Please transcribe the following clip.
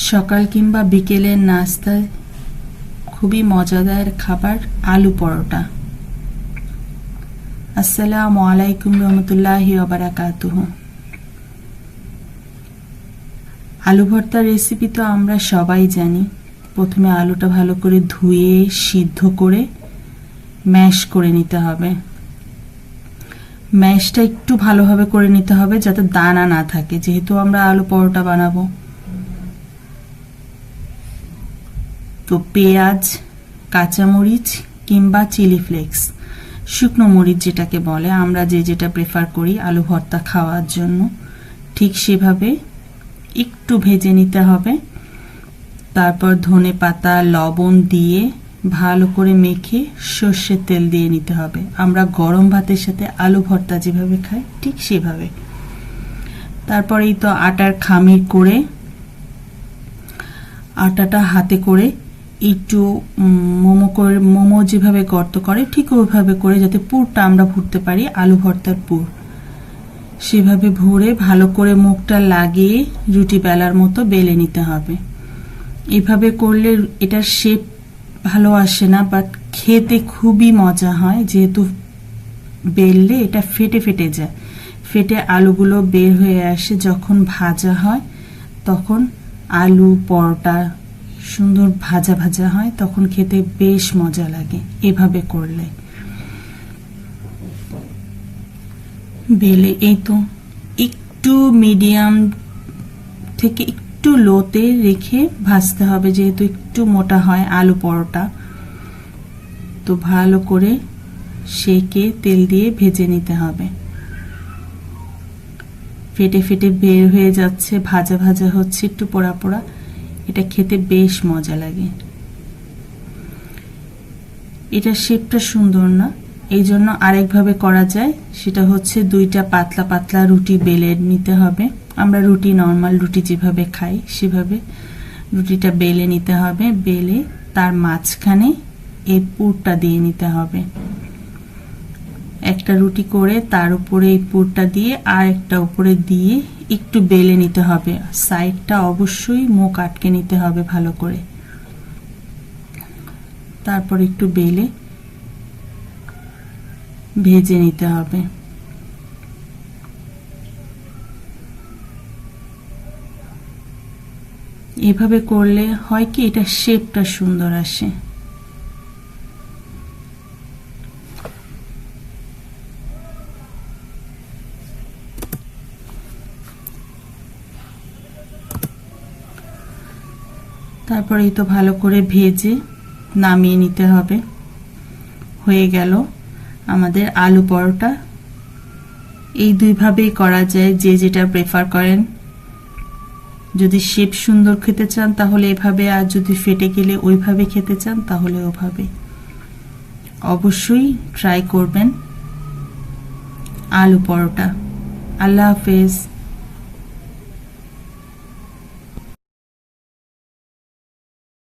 সকাল কিংবা বিকেলের নাস্তায় খুবই মজাদার খাবার আলু পরোটা। আসসালামু আলাইকুম রহমতুল্লাহি ওয়া বারাকাতুহু। আলু ভর্তার রেসিপি তো আমরা সবাই জানি। প্রথমে আলুটা ভালো করে ধুয়ে সিদ্ধ করে ম্যাশ করে নিতে হবে। ম্যাশটা একটু ভালোভাবে করে নিতে হবে যাতে দানা না থাকে, যেহেতু আমরা আলু পরোটা বানাবো। তো পেঁয়াজ, কাঁচামরিচ কিংবা চিলি ফ্লেক্স, শুকনো মরিচ যেটাকে বলে, আমরা যেটা প্রেফার করি আলু ভর্তা খাওয়ার জন্য, ঠিক সেভাবে একটু ভেজে নিতে হবে। তারপর ধনে পাতা, লবণ দিয়ে ভালো করে মেখে সর্ষের তেল দিয়ে নিতে হবে। আমরা গরম ভাতের সাথে আলু ভর্তা যেভাবে খাই ঠিক সেভাবে। তারপরেই তো আটার খামির করে আটাটা হাতে করে একটু মোমো যেভাবে গর্ত করে ঠিক ওইভাবে করে, যাতে পুরটা আমরা ভরতে পারি, আলু ভর্তার পুর সেভাবে ভরে ভালো করে মুখটা লাগিয়ে রুটি বেলার মতো বেলে নিতে হবে। এভাবে করলে এটার শেপ ভালো আসে না, বাট খেতে খুবই মজা হয়, যেহেতু বেললে এটা ফেটে ফেটে যায়, ফেটে আলুগুলো বের হয়ে আসে। যখন ভাজা হয় তখন আলু পরোটা সুন্দর ভাজা ভাজা হয়, তখন খেতে বেশ মজা লাগে এভাবে করলে। বেলে এই তো একটু মিডিয়াম থেকে একটু লোতে রেখে ভাজতে হবে, যেহেতু একটু মোটা হয় আলু পরোটা। তো ভালো করে সেকে তেল দিয়ে ভেজে নিতে হবে। ফেটে ফেটে বের হয়ে যাচ্ছে, ভাজা ভাজা হচ্ছে, একটু পোড়া পোড়া, এটা খেতে বেশ মজা লাগে। এটা শেপটা সুন্দর না, এই জন্য আরেকভাবে করা যায়, সেটা হচ্ছে দুইটা পাতলা পাতলা রুটি বেলে নিতে হবে। আমরা রুটি, নর্মাল রুটি যেভাবে খাই সেভাবে রুটিটা বেলে নিতে হবে। বেলে তার মাঝখানে এই পুরটা দিয়ে নিতে হবে। একটা রুটি করে তার উপরে এই পুরটা দিয়ে আর একটা উপরে দিয়ে একটু বেলে নিতে হবে। সাইডটা অবশ্যই মুখ আটকে নিতে হবে ভালো করে। তারপর একটু বেলে ভেজে নিতে হবে। এভাবে করলে হয় কি, এটা শেপটা সুন্দর আসে। তারপরে তো ভালো করে ভেজে নামিয়ে নিতে হবে। হয়ে গেল আমাদের আলু পরোটা। এই দুইভাবেই করা যায়, যে যেটা প্রেফার করেন। যদি শেপ সুন্দর খেতে চান তাহলে এভাবে, আর যদি ফেটে গেলে ওইভাবে খেতে চান তাহলে ওভাবে। অবশ্যই ট্রাই করবেন আলু পরোটা। আল্লাহ হাফেজ।